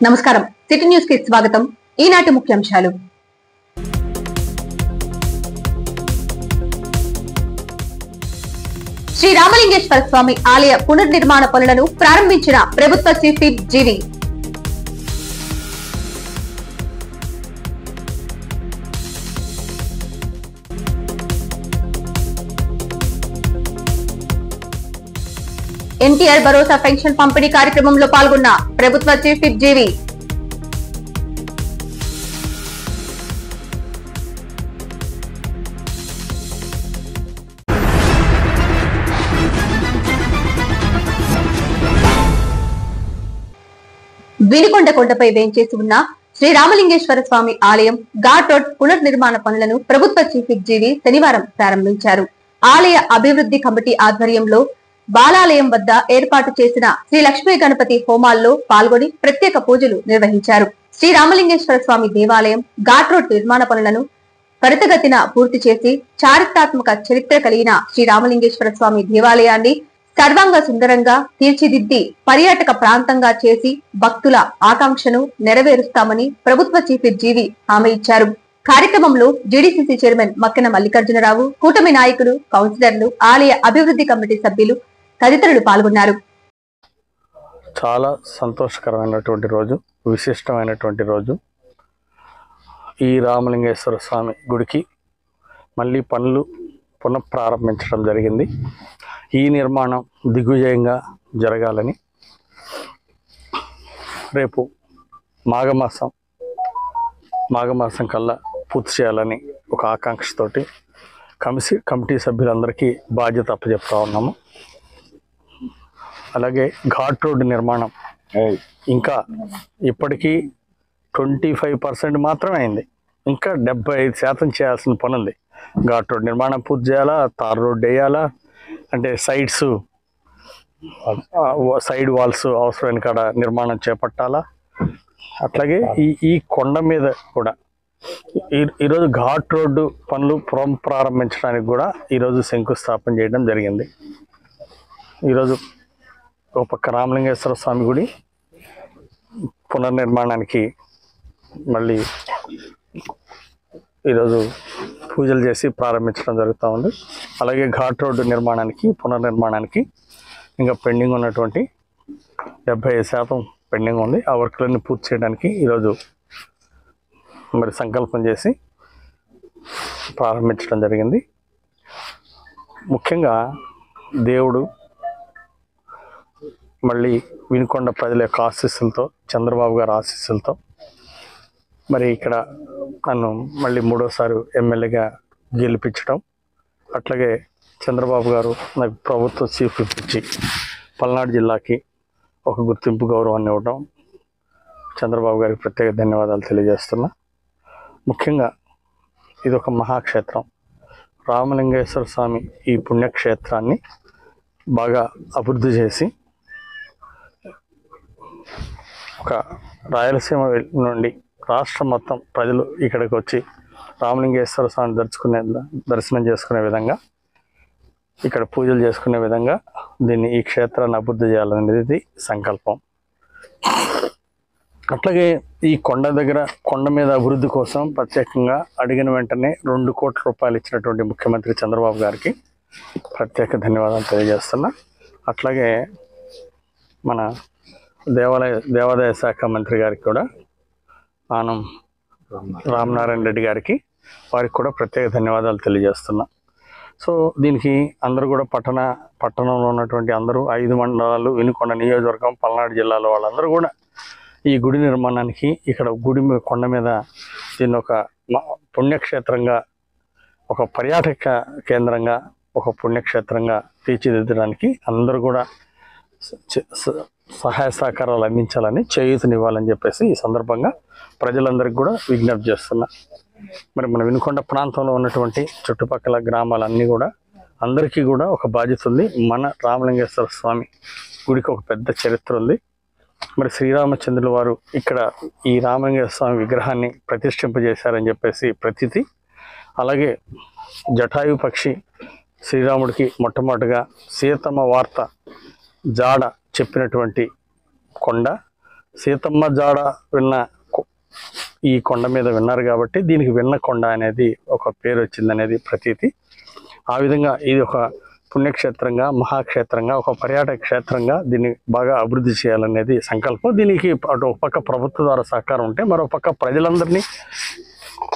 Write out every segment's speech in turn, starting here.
నమస్కారం city news కి స్వాగతం. ఈనాటి ముఖ్యాంశాలు. శ్రీ రామలింగేశ్వర స్వామి ఆలయ పునర్నిర్మాణ పనులను ప్రారంభించిన ప్రభుత్వ చీఫ్ విప్ జీవి. ఎన్టీఆర్ భరోసా పెన్షన్ పంపిణీ కార్యక్రమంలో పాల్గొన్న ప్రభుత్వ చీఫ్ విప్ జీవి. వినుకొండ కొండపై వేంచేసి ఉన్న శ్రీ రామలింగేశ్వర స్వామి ఆలయం ఘాట్ రోడ్ పునర్నిర్మాణ పనులను ప్రభుత్వ చీఫ్ విప్ జీవి శనివారం ప్రారంభించారు. ఆలయ అభివృద్ధి కమిటీ ఆధ్వర్యంలో బాలాలయం వద్ద ఏర్పాటు చేసిన శ్రీ లక్ష్మీ గణపతి హోమాల్లో పాల్గొని ప్రత్యేక పూజలు నిర్వహించారు. శ్రీ రామలింగేశ్వర స్వామి దేవాలయం ఘాట్ రోడ్ నిర్మాణ పనులను త్వరితగతిన పూర్తి చేసి చారిత్రాత్మక చరిత్ర కలిగిన శ్రీ రామలింగేశ్వర స్వామి దేవాలయాన్ని సర్వాంగ సుందరంగా తీర్చిదిద్ది పర్యాటక ప్రాంతంగా చేసి భక్తుల ఆకాంక్షను నెరవేరుస్తామని ప్రభుత్వ చీఫ్ విప్ జీవి హామీ ఇచ్చారు. కార్యక్రమంలో జీడీసీసీ చైర్మన్ మక్కెన మల్లికార్జునరావు, కూటమి నాయకులు, కౌన్సిలర్లు, ఆలయ అభివృద్ధి కమిటీ సభ్యులు తదితరులు పాల్గొన్నారు. చాలా సంతోషకరమైనటువంటి రోజు, విశిష్టమైనటువంటి రోజు. ఈ రామలింగేశ్వర స్వామి గుడికి మళ్ళీ పనులు పునఃప్రారంభించడం జరిగింది. ఈ నిర్మాణం దిగ్విజయంగా జరగాలని రేపు మాఘమాసం కల్లా పూర్తి చేయాలని ఒక ఆకాంక్షతోటి కమిటీ సభ్యులందరికీ బాధ్యత అప్పచెప్తా ఉన్నాము. అలాగే ఘాట్ రోడ్డు నిర్మాణం ఇంకా ఇప్పటికీ 25% మాత్రమే అయింది. ఇంకా 75% చేయాల్సిన పని ఉంది. ఘాట్ రోడ్ నిర్మాణం పూర్తి చేయాలా, తార్ రోడ్డు వేయాలా, అంటే సైడ్ వాల్స్ అవసరమైన కాడ నిర్మాణం చేపట్టాలా. అట్లాగే ఈ కొండ మీద కూడా ఈరోజు ఘాట్ రోడ్డు పనులు ప్రారంభించడానికి కూడా ఈరోజు శంకుస్థాపన చేయడం జరిగింది. ఈరోజు ఒక పక్క రామలింగేశ్వర స్వామి గుడి పునర్నిర్మాణానికి మళ్ళీ ఈరోజు పూజలు చేసి ప్రారంభించడం జరుగుతూ ఉంది. అలాగే ఘాట్ రోడ్డు పునర్నిర్మాణానికి ఇంకా పెండింగ్ ఉన్నటువంటి 75% పెండింగ్ ఉంది. ఆ వర్క్లన్నీ పూర్తి చేయడానికి ఈరోజు మరి సంకల్పం చేసి ప్రారంభించడం జరిగింది. ముఖ్యంగా దేవుడు మళ్ళీ వినుకొండ ప్రజల యొక్క ఆశీస్సులతో, చంద్రబాబు గారి ఆశీస్సులతో మరి ఇక్కడ నన్ను మళ్ళీ 3వసారి ఎమ్మెల్యేగా గెలిపించడం, అట్లాగే చంద్రబాబు గారు నాకు ప్రభుత్వ చీఫ్ విప్ ఇచ్చి పల్నాడు జిల్లాకి ఒక గుర్తింపు గౌరవాన్ని ఇవ్వడం, చంద్రబాబు గారికి ప్రత్యేక ధన్యవాదాలు తెలియజేస్తున్నా. ముఖ్యంగా ఇది ఒక మహాక్షేత్రం. రామలింగేశ్వర స్వామి ఈ పుణ్యక్షేత్రాన్ని బాగా అభివృద్ధి చేసి ఒక రాయలసీమ నుండి రాష్ట్రం మొత్తం ప్రజలు ఇక్కడికి వచ్చి రామలింగేశ్వర స్వామిని దర్శనం చేసుకునే విధంగా, ఇక్కడ పూజలు చేసుకునే విధంగా ఈ క్షేత్రాన్ని అభివృద్ధి చేయాలనేది సంకల్పం. అట్లాగే ఈ కొండ మీద అభివృద్ధి కోసం ప్రత్యేకంగా అడిగిన వెంటనే 2 కోట్ల రూపాయలు ఇచ్చినటువంటి ముఖ్యమంత్రి చంద్రబాబు గారికి ప్రత్యేక ధన్యవాదాలు తెలియజేస్తున్నా. అట్లాగే మన దేవాదాయ శాఖ మంత్రి గారికి కూడా, ఆనం రామనారాయణ రెడ్డి గారికి, వారికి కూడా ప్రత్యేక ధన్యవాదాలు తెలియజేస్తున్నా. సో దీనికి అందరూ కూడా పట్టణంలో ఉన్నటువంటి అందరూ 5 మండలాలు, వినుకొండ నియోజకవర్గం, పల్నాడు జిల్లాలో వాళ్ళందరూ కూడా ఈ గుడి నిర్మాణానికి, ఇక్కడ కొండ మీద దీన్ని ఒక పుణ్యక్షేత్రంగా, ఒక పర్యాటక కేంద్రంగా, ఒక పుణ్యక్షేత్రంగా తీర్చిదిద్దడానికి అందరూ కూడా సహాయ సహకారాలు అందించాలని, చేయూతనివ్వాలని చెప్పేసి ఈ సందర్భంగా ప్రజలందరికీ కూడా విజ్ఞప్తి చేస్తున్నా. మరి మన వినుకొండ ప్రాంతంలో ఉన్నటువంటి చుట్టుపక్కల గ్రామాలన్నీ కూడా అందరికీ కూడా ఒక బాధ్యత ఉంది. మన రామలింగేశ్వర స్వామి గుడికి ఒక పెద్ద చరిత్ర ఉంది. మరి శ్రీరామచంద్రుల వారు ఇక్కడ ఈ రామలింగేశ్వర స్వామి విగ్రహాన్ని ప్రతిష్ఠింపజేశారని చెప్పేసి ప్రతీతి. అలాగే జటాయు పక్షి శ్రీరాముడికి మొట్టమొదటిగా సీతమ్మ వార్త జాడ చెప్పినటువంటి కొండ సీతమ్మ జాడ విన్న ఈ కొండ మీద విన్నారు కాబట్టి దీనికి విన్న కొండ అనేది ఒక పేరు వచ్చిందనేది ప్రతీతి. ఆ విధంగా ఇది ఒక పుణ్యక్షేత్రంగా, మహాక్షేత్రంగా, ఒక పర్యాటక క్షేత్రంగా దీన్ని బాగా అభివృద్ధి చేయాలనేది సంకల్పం. దీనికి అటు ఒక పక్క ప్రభుత్వం ద్వారా సహకారం ఉంటే, మరో పక్క ప్రజలందరినీ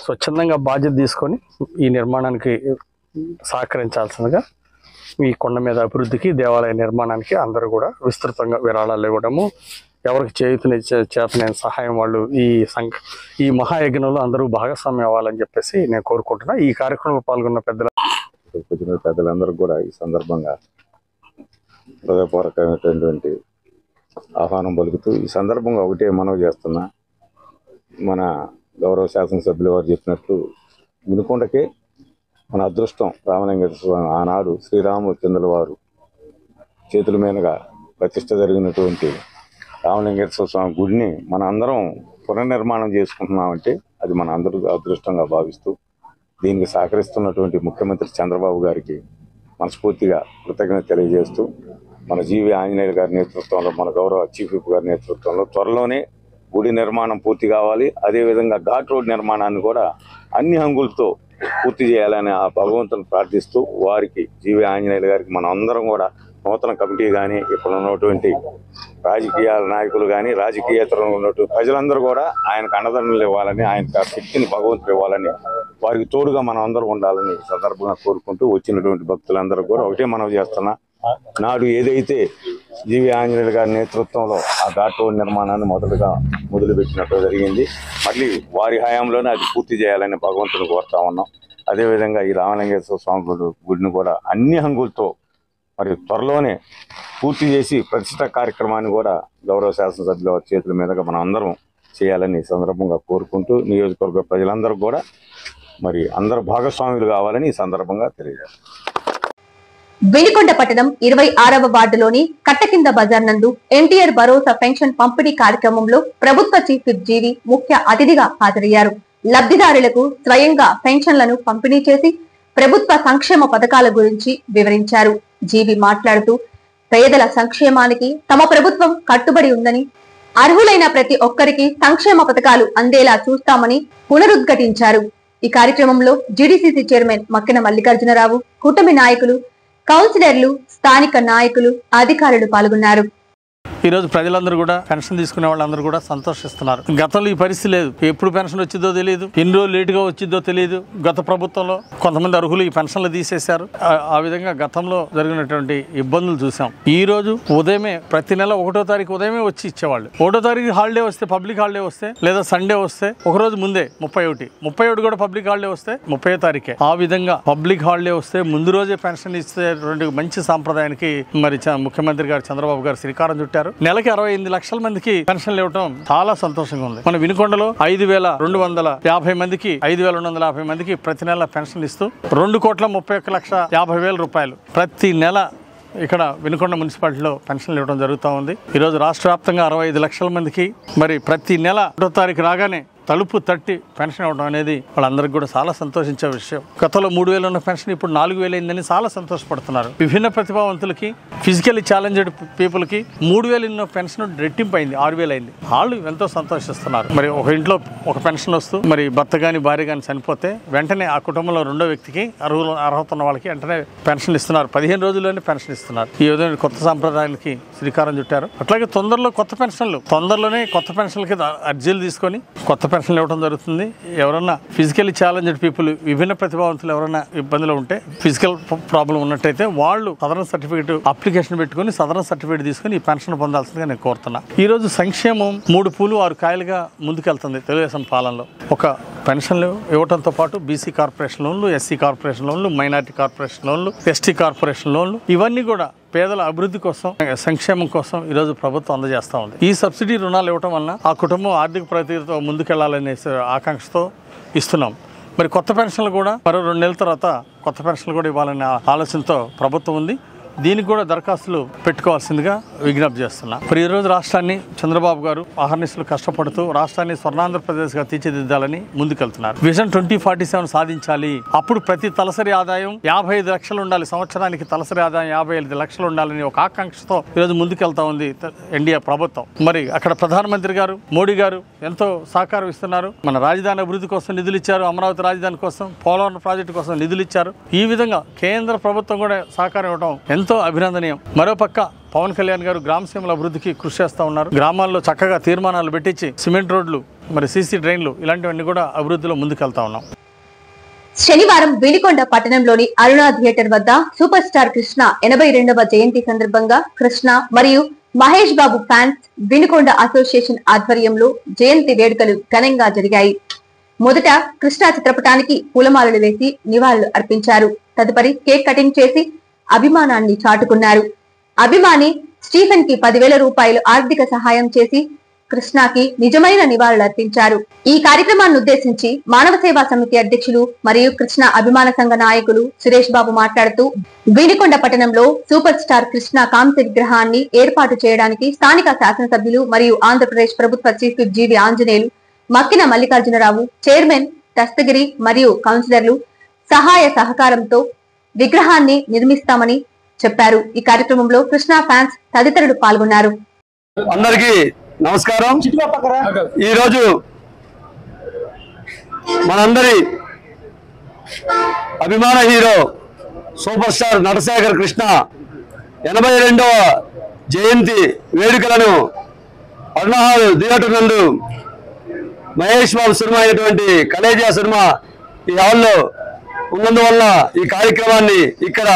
స్వచ్ఛందంగా బాధ్యత తీసుకొని ఈ నిర్మాణానికి సహకరించాల్సిందిగా, ఈ కొండ మీద అభివృద్ధికి, దేవాలయ నిర్మాణానికి అందరూ కూడా విస్తృతంగా విరాళాలు ఇవ్వడము, ఎవరికి చేతనైన సహాయం వాళ్ళు ఈ మహాయజ్ఞంలో అందరూ భాగస్వామ్యం అవ్వాలని చెప్పేసి నేను కోరుకుంటున్నా. ఈ కార్యక్రమంలో పాల్గొన్న పెద్దలందరూ కూడా ఈ సందర్భంగా హృదయపూర్వకమైనటువంటి ఆహ్వానం పలుకుతూ, ఈ సందర్భంగా ఒకటే మనవి చేస్తున్నా, మన గౌరవ శాసనసభ్యులు వారు చెప్పినట్లు వినుకొండకే మన అదృష్టం. రామలింగేశ్వర స్వామి ఆనాడు శ్రీరామచంద్రుల వారు చేతుల మీదుగా ప్రతిష్ట జరిగినటువంటి రామలింగేశ్వర స్వామి గుడిని మన అందరం పునర్నిర్మాణం చేసుకుంటున్నామంటే అది మన అందరూ అదృష్టంగా భావిస్తూ, దీనికి సహకరిస్తున్నటువంటి ముఖ్యమంత్రి చంద్రబాబు గారికి మనస్ఫూర్తిగా కృతజ్ఞత తెలియజేస్తూ, మన జీవి ఆంజనేయులు గారి నేతృత్వంలో, మన గౌరవ చీఫ్ విప్ గారి నేతృత్వంలో త్వరలోనే గుడి నిర్మాణం పూర్తి కావాలి. అదేవిధంగా ఘాట్ రోడ్ నిర్మాణాన్ని కూడా అన్ని హంగులతో పూర్తి చేయాలని ఆ భగవంతుని ప్రార్థిస్తూ, వారికి జీవి ఆంజనేయులు గారికి మనం అందరం కూడా నూతన కమిటీ కానీ, ఇప్పుడు ఉన్నటువంటి రాజకీయ నాయకులు కానీ, రాజకీయేతరంలో ఉన్నటువంటి ప్రజలందరూ కూడా ఆయనకు అండదండలు ఇవ్వాలని, ఆయన శక్తిని భగవంతుడు ఇవ్వాలని, వారికి తోడుగా మనం అందరూ ఉండాలని సందర్భంగా కోరుకుంటూ, వచ్చినటువంటి భక్తులందరూ కూడా ఒకటే మనవి చేస్తున్నా, నాడు ఏదైతే జీవి ఆంజనేయులు గారి నేతృత్వంలో ఆ ఘాట్ రోడ్ నిర్మాణాన్ని మొదలుపెట్టినట్టు జరిగింది, మళ్ళీ వారి హయాంలోనే అది పూర్తి చేయాలని భగవంతుని కోరుతా ఉన్నాం. అదేవిధంగా ఈ రామలింగేశ్వర స్వామి గుడిని కూడా అన్ని హంగులతో మరి త్వరలోనే పూర్తి చేసి ప్రతిష్ట కార్యక్రమాన్ని కూడా గౌరవ శాసనసభ్యుల వారి చేతుల మీదుగా మనం అందరం చేయాలని ఈ సందర్భంగా కోరుకుంటూ, నియోజకవర్గ ప్రజలందరూ కూడా మరి అందరూ భాగస్వాములు కావాలని ఈ సందర్భంగా తెలియజేస్తారు. వినుకొండ పట్టణం 26వ వార్డులోని కట్టకింద బజార్ నందు ఎన్టీఆర్ భరోసా పెన్షన్ పంపిణీ కార్యక్రమంలో ప్రభుత్వ చీఫ్ విప్ జీవి ముఖ్య అతిథిగా హాజరయ్యారు. లబ్ధిదారులకు స్వయంగా పెన్షన్లను పంపిణీ చేసి ప్రభుత్వ సంక్షేమ పథకాల గురించి వివరించారు. జీవి మాట్లాడుతూ, పేదల సంక్షేమానికి తమ ప్రభుత్వం కట్టుబడి ఉందని, అర్హులైన ప్రతి ఒక్కరికి సంక్షేమ పథకాలు అందేలా చూస్తామని పునరుద్ఘాటించారు. ఈ కార్యక్రమంలో జీడీసీసీ చైర్మన్ మక్కెన మల్లికార్జునరావు, కూటమి నాయకులు, కౌన్సిలర్లు, స్థానిక నాయకులు, అధికారులు పాల్గొన్నారు. ఈరోజు ప్రజలందరూ కూడా పెన్షన్ తీసుకునే వాళ్ళందరూ కూడా సంతోషిస్తున్నారు. గతంలో ఈ పరిస్థితి లేదు. ఎప్పుడు పెన్షన్ వచ్చిందో తెలియదు, ఎన్ని రోజులు లేటుగా వచ్చిందో తెలియదు. గత ప్రభుత్వంలో కొంతమంది అర్హులు ఈ పెన్షన్లు తీసేశారు. ఆ విధంగా గతంలో జరిగినటువంటి ఇబ్బందులు చూసాం. ఈ రోజు ఉదయమే, ప్రతి నెల 1వ తారీఖు ఉదయమే వచ్చి ఇచ్చేవాళ్ళు. 1వ తారీఖు హాలిడే వస్తే, పబ్లిక్ హాలిడే వస్తే, లేదా సండే వస్తే ఒక రోజు ముందే 31 కూడా పబ్లిక్ హాలిడే వస్తే 30వ తారీఖే. ఆ విధంగా పబ్లిక్ హాలిడే వస్తే ముందు రోజే పెన్షన్ ఇచ్చేటువంటి మంచి సాంప్రదాయానికి మరి ముఖ్యమంత్రి గారు చంద్రబాబు గారు శ్రీకారం చుట్టారు. నెలకి 68 లక్షల మందికి పెన్షన్లు ఇవ్వడం చాలా సంతోషంగా ఉంది. మన వినుకొండలో 5,250 మందికి 5,250 మందికి ప్రతి నెల పెన్షన్ ఇస్తూ 2,31,50,000 రూపాయలు ప్రతి నెల ఇక్కడ వినుకొండ మున్సిపాలిటీలో పెన్షన్లు ఇవ్వడం జరుగుతూ ఉంది. ఈరోజు రాష్ట్ర వ్యాప్తంగా 65 లక్షల మందికి మరి ప్రతి నెల 1వ తారీఖు రాగానే తలుపు తట్టి పెన్షన్ ఇవ్వడం అనేది వాళ్ళందరికీ కూడా చాలా సంతోషించే విషయం. గతంలో 3,000 ఉన్న పెన్షన్ ఇప్పుడు 4,000 అయిందని చాలా సంతోషపడుతున్నారు. విభిన్న ప్రతిభావంతులకి, ఫిజికల్లీ ఛాలెంజ్డ్ పీపుల్కి 3,000 ఉన్న పెన్షన్ రెట్టింపు అయింది, 6,000 అయింది. వాళ్ళు ఎంతో సంతోషిస్తున్నారు. మరి ఒక ఇంట్లో ఒక పెన్షన్ వస్తూ మరి భర్త కానీ భార్య కానీ చనిపోతే వెంటనే ఆ కుటుంబంలో 2వ వ్యక్తికి అర్హత ఉన్న వాళ్ళకి వెంటనే పెన్షన్ ఇస్తున్నారు. 15 రోజుల్లోనే పెన్షన్ ఇస్తున్నారు. ఈ విధంగా కొత్త సాంప్రదాయానికి శ్రీకారం చుట్టారు. అట్లాగే తొందరలోనే కొత్త పెన్షన్లకి అర్జీలు తీసుకొని కొత్త పెన్షన్లు ఇవ్వడం జరుగుతుంది. ఎవరన్నా ఫిజికల్లీ ఛాలెంజ్డ్ పీపుల్, విభిన్న ప్రతిభావంతులు ఎవరైనా ఇబ్బందులు ఉంటే, ఫిజికల్ ప్రాబ్లం ఉన్నట్టయితే వాళ్ళు సదరన్ సర్టిఫికేట్ అప్లికేషన్ పెట్టుకుని సదరన్ సర్టిఫికేట్ తీసుకుని ఈ పెన్షన్ పొందాల్సిందిగా నేను కోరుతున్నా. ఈ రోజు సంక్షేమం 3 పూలు 6 కాయలుగా ముందుకెళ్తుంది తెలుగుదేశం పాలనలో. ఒక పెన్షన్లు ఇవ్వడంతో పాటు బీసీ కార్పొరేషన్ లోన్లు, ఎస్సీ కార్పొరేషన్ లోన్లు, మైనారిటీ కార్పొరేషన్ లోన్లు, ఎస్టీ కార్పొరేషన్ లోన్లు, ఇవన్నీ కూడా పేదల అభివృద్ధి కోసం, సంక్షేమం కోసం ఈరోజు ప్రభుత్వం అందజేస్తూ ఉంది. ఈ సబ్సిడీ రుణాలు ఇవ్వడం వలన ఆ కుటుంబం ఆర్థిక ప్రగతితో ముందుకెళ్లాలనే ఆకాంక్షతో ఇస్తున్నాం. మరి కొత్త పెన్షన్లు కూడా మరో 2 నెలల తర్వాత కొత్త పెన్షన్లు కూడా ఇవ్వాలనే ఆలోచనతో ప్రభుత్వం ఉంది. దీనికి కూడా దరఖాస్తులు పెట్టుకోవాల్సిందిగా విజ్ఞప్తి చేస్తున్నా. మరి ఈ రోజు రాష్ట్రాన్ని చంద్రబాబు గారు అహర్నిశలు కష్టపడుతూ రాష్ట్రాన్ని స్వర్ణాంధ్రప్రదేశ్ గా తీర్చిదిద్దాలని ముందుకెళ్తున్నారు. విజన్ 2047 సాధించాలి. అప్పుడు ప్రతి తలసరి ఆదాయం 55 లక్షలు ఉండాలి. సంవత్సరానికి తలసరి ఆదాయం 55 లక్షలు ఉండాలని ఒక ఆకాంక్షతో ఈరోజు ముందుకెళ్తా ఉంది ఎన్డీఏ ప్రభుత్వం. మరి అక్కడ ప్రధానమంత్రి గారు మోడీ గారు ఎంతో సహకారం ఇస్తున్నారు. మన రాజధాని అభివృద్ధి కోసం నిధులు ఇచ్చారు, అమరావతి రాజధాని కోసం, పోలవరం ప్రాజెక్టు కోసం నిధులు ఇచ్చారు. ఈ విధంగా కేంద్ర ప్రభుత్వం కూడా సహకారం ఇవ్వడం ఎంతో అభినందనీయం. మరోపక్క పవన్ కళ్యాణ్ గారు గ్రామసీమల అభివృద్ధికి కృషి చేస్తూ ఉన్నారు. గ్రామాల్లో చక్కగా తీర్మానాలు పెట్టించి సిమెంట్ రోడ్లు, మరి సీసీ డ్రైన్లు ఇలాంటివన్నీ కూడా అభివృద్ధిలో ముందుకెళ్తా ఉన్నాం. శనివారం వినుకొండ పట్టణంలోని అరుణ థియేటర్ వద్ద సూపర్ స్టార్ కృష్ణ 82వ జయంతి సందర్భంగా కృష్ణ మరియు మహేష్ బాబు ఫ్యాన్స్ వినుకొండ అసోసియేషన్ ఆధ్వర్యంలో జయంతి వేడుకలు ఘనంగా జరిగాయి. మొదట కృష్ణ చిత్రపటానికి పూలమాలలు వేసి నివాళులు అర్పించారు. తదుపరి కేక్ కటింగ్ చేసి అభిమానాన్ని చాటుకున్నారు. అభిమాని స్టీఫెన్ కి 10,000 రూపాయలు ఆర్థిక సహాయం చేసి కృష్ణకి నిజమైన నివాళులర్పించారు. ఈ కార్యక్రమాన్ని ఉద్దేశించి మానవ సేవా సమితి అధ్యక్షులు మరియు కృష్ణ అభిమాన సంఘ నాయకులు సురేష్ బాబు మాట్లాడుతూ వినుకొండ పట్టణంలో సూపర్ స్టార్ కృష్ణ కాంస్య విగ్రహాన్ని ఏర్పాటు చేయడానికి స్థానిక శాసనసభ్యులు మరియు ఆంధ్రప్రదేశ్ ప్రభుత్వ చీఫ్ విప్ జీవి ఆంజనేయులు, మక్కిన మల్లికార్జునరావు, చైర్మన్ దస్తగిరి మరియు కౌన్సిలర్లు సహాయ సహకారంతో విగ్రహాన్ని నిర్మిస్తామని చెప్పారు. ఈ కార్యక్రమంలో కృష్ణ ఫ్యాన్స్ తదితరులు పాల్గొన్నారు. అందరికీ నమస్కారం. ఈరోజు మనందరి అభిమాన hero super star Natasekhar Krishna 82వ జయంతి వేడుకలను అరుణహాల్ థియేటర్ నందు మహేష్ బాబు సినిమా అయినటువంటి కలేజా సినిమా ఈ హాల్లో ఉన్నందువల్ల ఈ కార్యక్రమాన్ని ఇక్కడ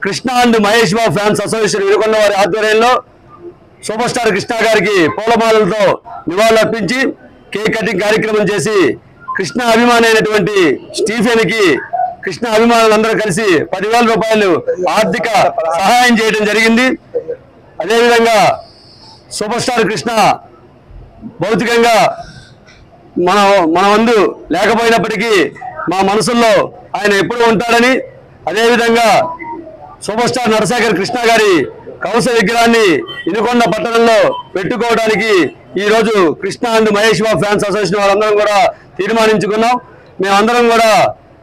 Krishna and Mahesh Babu fans association Vinukonda వారి ఆధ్వర్యంలో సూపర్ స్టార్ కృష్ణ గారికి పూలమాలలతో నివాళులర్పించి కేక్ కటింగ్ కార్యక్రమం చేసి కృష్ణ అభిమాని అయినటువంటి స్టీఫెన్ కి కృష్ణ అభిమానులందరూ కలిసి 10,000 రూపాయలు ఆర్థిక సహాయం చేయడం జరిగింది. అదేవిధంగా సూపర్ స్టార్ కృష్ణ భౌతికంగా మన ముందు లేకపోయినప్పటికీ మా మనసుల్లో ఆయన ఎప్పుడూ ఉంటాడని, అదేవిధంగా సూపర్ స్టార్ నటశేఖర్ కృష్ణ గారి కౌశ విగ్రహాన్ని వినుకొండ పట్టణంలో పెట్టుకోవడానికి ఈరోజు Krishna and Mahesh Babu fans association వాళ్ళందరం కూడా తీర్మానించుకున్నాం. మేమందరం కూడా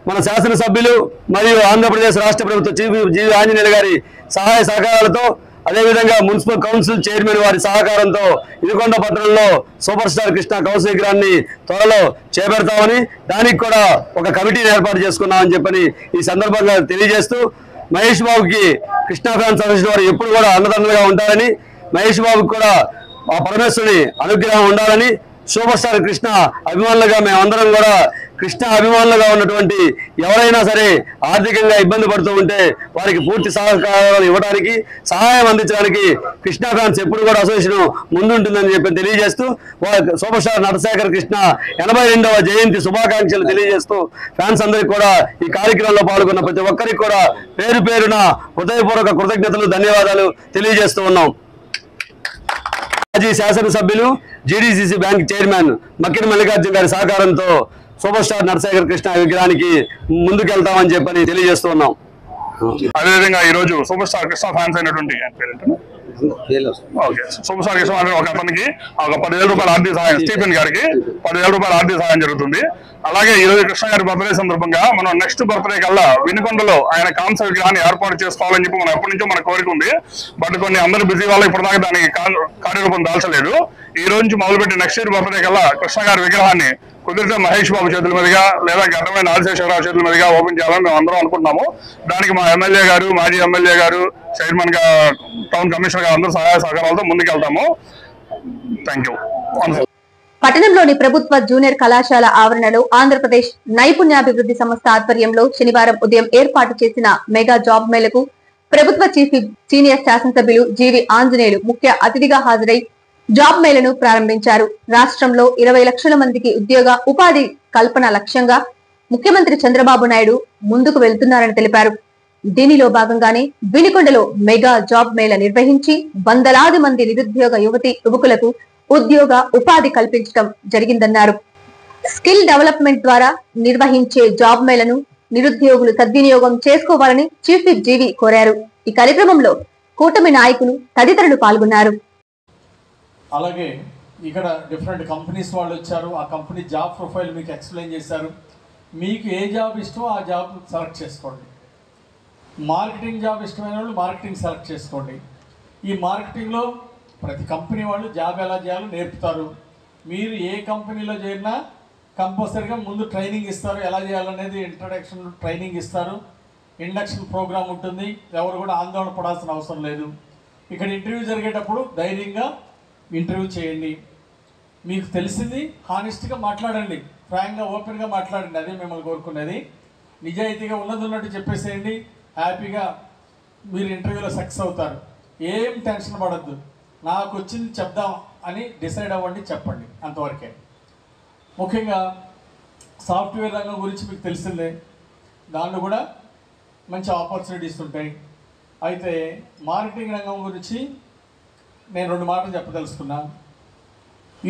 మన శాసనసభ్యులు మరియు ఆంధ్రప్రదేశ్ రాష్ట్ర ప్రభుత్వ చీఫ్ జీవి ఆంజనేయులు గారి సహాయ సహకారాలతో, అదేవిధంగా మున్సిపల్ కౌన్సిల్ చైర్మన్ వారి సహకారంతో వినుకొండ పట్టణంలో సూపర్ స్టార్ కృష్ణ కౌశ విగ్రహాన్ని త్వరలో చేపడతామని, దానికి కూడా ఒక కమిటీని ఏర్పాటు చేసుకున్నామని చెప్పని ఈ సందర్భంగా తెలియజేస్తూ, మహేష్ బాబుకి కృష్ణ ఫ్యాన్స్ అసోసియేషన్ వారు ఎప్పుడు కూడా అండదండలుగా ఉంటారని, మహేష్ బాబుకి కూడా ఆ పరమేశ్వరుని అనుగ్రహం ఉండాలని, సూపర్ స్టార్ కృష్ణ అభిమానులుగా మేమందరం కూడా కృష్ణ అభిమానులుగా ఉన్నటువంటి ఎవరైనా సరే ఆర్థికంగా ఇబ్బంది పడుతూ ఉంటే వారికి పూర్తి సహకారాలు ఇవ్వడానికి, సహాయం అందించడానికి కృష్ణ ఫ్యాన్స్ ఎప్పుడు కూడా అసోసియేషన్ ముందుంటుందని చెప్పి తెలియజేస్తూ, సూపర్ స్టార్ నటశేఖర్ కృష్ణ 82వ జయంతి శుభాకాంక్షలు తెలియజేస్తూ ఫ్యాన్స్ అందరికీ కూడా ఈ కార్యక్రమంలో పాల్గొన్న ప్రతి ఒక్కరికి కూడా పేరు పేరున హృదయపూర్వక కృతజ్ఞతలు, ధన్యవాదాలు తెలియజేస్తూ ఉన్నాం. మాజీ శాసనసభ్యులు GDCC bank chairman Makkina Mallikarjuna గారి సహకారంతో సూపర్ స్టార్ నటశేఖర్ కృష్ణ విగ్రహానికి ముందుకెళ్తామని చెప్పని తెలియజేస్తూ ఉన్నాం. అదేవిధంగా ఈ రోజు సూపర్ స్టార్ కృష్ణ ఫ్యాన్స్ అయినటువంటి సూపర్ స్టార్ కృష్ణ ఒక అతనికి ఒక 10,000 రూపాయల ఆర్థిక సహాయం, స్టీఫెన్ గారికి 10,000 రూపాయల ఆర్థిక సహాయం జరుగుతుంది. అలాగే ఈ రోజు కృష్ణ గారి బర్త్డే సందర్భంగా మనం నెక్స్ట్ బర్త్డే కల్లా వినుకొండలో ఆయన కాంస్య విగ్రహాన్ని ఏర్పాటు చేసుకోవాలని చెప్పి మనం ఎప్పటి నుంచో మన కోరిక ఉంది. బట్ కొన్ని అందరూ బిజీ వాళ్ళు ఇప్పటిదాకా దానికి కార్యరూపం దాల్చలేదు. ఈ రోజు నుంచి మొదలుపెట్టి నెక్స్ట్ ఇయర్ బర్త్డే కల్లా కృష్ణ గారి విగ్రహాన్ని కుదిరితే మహేష్ బాబు చేతుల మీదుగా లేదా గడ్డమైన ఆదిశేషవరావు చేతుల మీదుగా ఓపెన్ చేయాలని మేము అందరం అనుకుంటున్నాము. దానికి మా ఎమ్మెల్యే గారు, మాజీ ఎమ్మెల్యే గారు, చైర్మన్ గా, టౌన్ కమిషనర్ గారు అందరూ సహాయ సహకారాలతో ముందుకెళ్తాము. Thank you. పట్టణంలోని ప్రభుత్వ జూనియర్ కళాశాల ఆవరణలో ఆంధ్రప్రదేశ్ నైపుణ్యాభివృద్ధి సంస్థ ఆధ్వర్యంలో శనివారం ఉదయం ఏర్పాటు చేసిన మెగా జాబ్ మేళకు ప్రభుత్వ చీఫ్ సీనియర్ శాసనసభ్యులు జీవి ఆంజనేయులు ముఖ్య అతిథిగా హాజరై జాబ్ మేళను ప్రారంభించారు. రాష్ట్రంలో 20 లక్షల మందికి ఉద్యోగ ఉపాధి కల్పన లక్ష్యంగా ముఖ్యమంత్రి చంద్రబాబు నాయుడు ముందుకు వెళ్తున్నారని తెలిపారు. దీనిలో భాగంగానే వినుకొండలో మెగా జాబ్ మేళ నిర్వహించి వందలాది మంది నిరుద్యోగ యువతి యువకులకు ఉద్యోగ ఉపాధి కల్పించడం జరిగిందన్నారు. స్కిల్ డెవలప్మెంట్ ద్వారా నిర్వహించే జాబ్ మేళను నిరుద్యోగులు సద్వినియోగం చేసుకోవాలని చీఫ్ విప్ జీవి కోరారు. ఈ కార్యక్రమంలో కూటమి నాయకులు తదితరులు పాల్గొన్నారు. అలాగే ఇక్కడ డిఫరెంట్ కంపెనీస్ వాళ్ళు వచ్చారు. ఆ కంపెనీ జాబ్ ప్రొఫైల్ మీకు ఎక్స్ప్లెయిన్ చేశారు. మీకు ఏ జాబ్ ఇష్టమో ఆ జాబ్ సెలెక్ట్ చేసుకోండి. మార్కెటింగ్ జాబ్ ఇష్టమైన వాళ్ళు మార్కెటింగ్ సెలెక్ట్ చేసుకోండి. ఈ మార్కెటింగ్లో ప్రతి కంపెనీ వాళ్ళు జాబ్ ఎలా చేయాలో నేర్పుతారు. మీరు ఏ కంపెనీలో చేరినా కంపల్సరీగా ముందు ట్రైనింగ్ ఇస్తారు. ఎలా చేయాలనేది ఇంట్రడక్షన్ ట్రైనింగ్ ఇస్తారు. ఇండక్షన్ ప్రోగ్రామ్ ఉంటుంది. ఎవరు కూడా ఆందోళన పడాల్సిన అవసరం లేదు. ఇక్కడ ఇంటర్వ్యూ జరిగేటప్పుడు ధైర్యంగా ఇంటర్వ్యూ చేయండి. మీకు తెలిసింది హానెస్ట్గా మాట్లాడండి, ఫ్రాంక్గా ఓపెన్గా మాట్లాడండి. అదే మిమ్మల్ని కోరుకునేది. నిజాయితీగా ఉన్నది ఉన్నట్టు చెప్పేసేయండి. హ్యాపీగా మీరు ఇంటర్వ్యూలో సక్సెస్ అవుతారు. ఏం టెన్షన్ పడద్దు. నాకు వచ్చింది చెప్దాం అని డిసైడ్ అవ్వండి, చెప్పండి, అంతవరకే. ముఖ్యంగా సాఫ్ట్వేర్ రంగం గురించి మీకు తెలిసిందే. దాంట్లో కూడా మంచి ఆపర్చునిటీస్ ఉంటాయి. అయితే మార్కెటింగ్ రంగం గురించి నేను 2 మాటలు చెప్పదలుచుకున్నాను.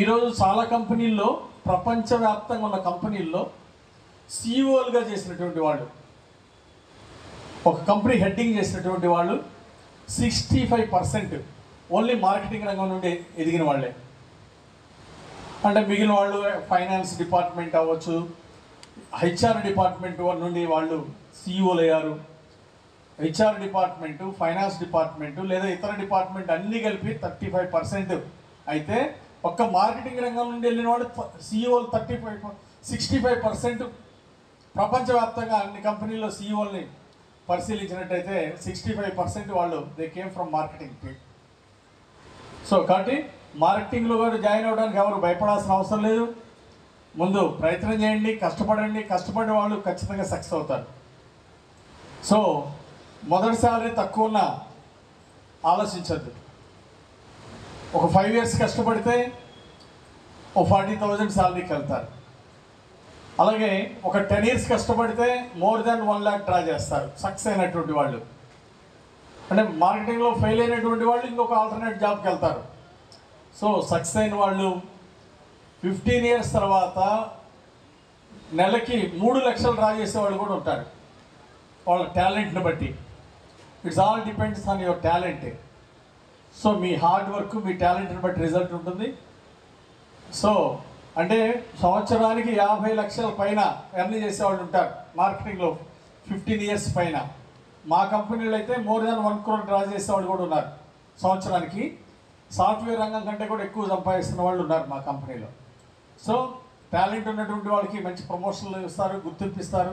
ఈరోజు చాలా కంపెనీల్లో, ప్రపంచవ్యాప్తంగా ఉన్న కంపెనీల్లో సిఇఓలుగా చేసినటువంటి వాళ్ళు, ఒక కంపెనీ హెడ్డింగ్ చేసినటువంటి వాళ్ళు 65% ఓన్లీ మార్కెటింగ్ రంగం నుండి ఎదిగిన వాళ్ళే. అంటే మిగిలిన వాళ్ళు ఫైనాన్స్ డిపార్ట్మెంట్ అవ్వచ్చు, హెచ్ఆర్ డిపార్ట్మెంట్ నుండి వాళ్ళు సిఇఓలు అయ్యారు. హెచ్ఆర్ డిపార్ట్మెంటు, ఫైనాన్స్ డిపార్ట్మెంటు లేదా ఇతర డిపార్ట్మెంట్ అన్నీ కలిపి 35%. అయితే ఒక్క మార్కెటింగ్ రంగం నుండి వెళ్ళిన వాళ్ళు సిఇఓలు 65%. ప్రపంచవ్యాప్తంగా అన్ని కంపెనీల్లో సిఇఓల్ని పరిశీలించినట్టయితే 65% వాళ్ళు they came from marketing. So కాబట్టి మార్కెటింగ్లో కూడా జాయిన్ అవ్వడానికి ఎవరు భయపడాల్సిన అవసరం లేదు. ముందు ప్రయత్నం చేయండి, కష్టపడండి. కష్టపడే వాళ్ళు ఖచ్చితంగా సక్సెస్ అవుతారు. సో మొదటి సాలరీ తక్కువ ఉన్న ఆలోచించద్దు. ఒక 5 years కష్టపడితే ఒక 40,000 శాలరీకి వెళ్తారు. అలాగే ఒక 10 years కష్టపడితే మోర్ దాన్ 1 lakh డ్రా చేస్తారు సక్సెస్ అయినటువంటి వాళ్ళు. అంటే మార్కెటింగ్లో ఫెయిల్ అయినటువంటి వాళ్ళు ఇంకొక ఆల్టర్నేట్ జాబ్కి వెళ్తారు. సో సక్సెస్ అయిన వాళ్ళు 15 years తర్వాత నెలకి 3 లక్షలు డ్రా చేసేవాళ్ళు కూడా ఉంటారు, వాళ్ళ టాలెంట్ని బట్టి. It's all depends on your talent. So మీ హార్డ్ వర్క్, మీ టాలెంట్ని బట్టి రిజల్ట్ ఉంటుంది. సో అంటే సంవత్సరానికి 50 లక్షల పైన ఎర్న్ చేసేవాళ్ళు ఉంటారు మార్కెటింగ్లో 15 years పైన. మా కంపెనీలో అయితే మోర్ దాన్ 1 crore డ్రా చేసేవాళ్ళు కూడా ఉన్నారు సంవత్సరానికి. సాఫ్ట్వేర్ రంగం కంటే కూడా ఎక్కువ సంపాదిస్తున్న వాళ్ళు ఉన్నారు మా కంపెనీలో. సో టాలెంట్ ఉన్నటువంటి వాళ్ళకి మంచి ప్రమోషన్లు ఇస్తారు, గుర్తింపు ఇస్తారు.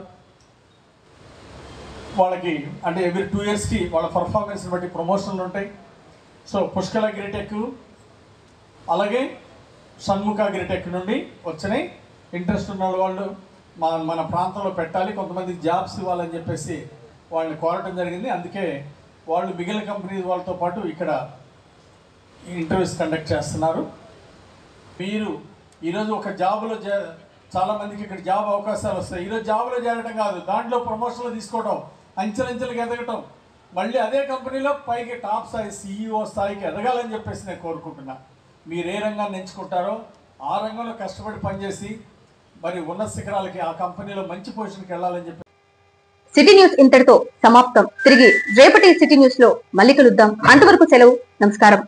వాళ్ళకి అంటే ఎవ్రీ 2 yearsకి వాళ్ళ పర్ఫార్మెన్స్ని బట్టి ప్రమోషన్లు ఉంటాయి. సో పుష్కల అగ్రిటెక్ అలాగే షణ్ముఖ అగ్రిటెక్ నుండి వచ్చినాయి. ఇంట్రెస్ట్ ఉన్న వాళ్ళు మన ప్రాంతంలో పెట్టాలి, కొంతమందికి జాబ్స్ ఇవ్వాలని చెప్పేసి వాళ్ళని కోరటం జరిగింది. అందుకే వాళ్ళు మిగిలిన కంపెనీ వాళ్ళతో పాటు ఇక్కడ ఇంటర్వ్యూస్ కండక్ట్ చేస్తున్నారు. మీరు ఈరోజు ఒక జాబ్లో చాలామందికి ఇక్కడ జాబ్ అవకాశాలు వస్తాయి. ఈరోజు జాబ్లో చేరడం కాదు, దాంట్లో ప్రమోషన్లు తీసుకోవడం, అంచెలంచెలుగా ఎదగటం, మళ్ళీ అదే కంపెనీలో పైకి టాప్ స్థాయి సిఇఓ స్థాయికి ఎదగాలని చెప్పేసి నేను కోరుకుంటున్నా. మీరు ఏ రంగాన్ని ఎంచుకుంటారో ఆ రంగంలో కష్టపడి పనిచేసి మరి ఉన్నత శిఖరాలకి ఆ కంపెనీలో మంచి పొజిషన్కి వెళ్ళాలని చెప్పి. సిటీ న్యూస్ ఇంతటితో సమాప్తం. తిరిగి రేపటి సిటీ న్యూస్ లో మళ్ళీ కలుద్దాం. అంతవరకు సెలవు. నమస్కారం.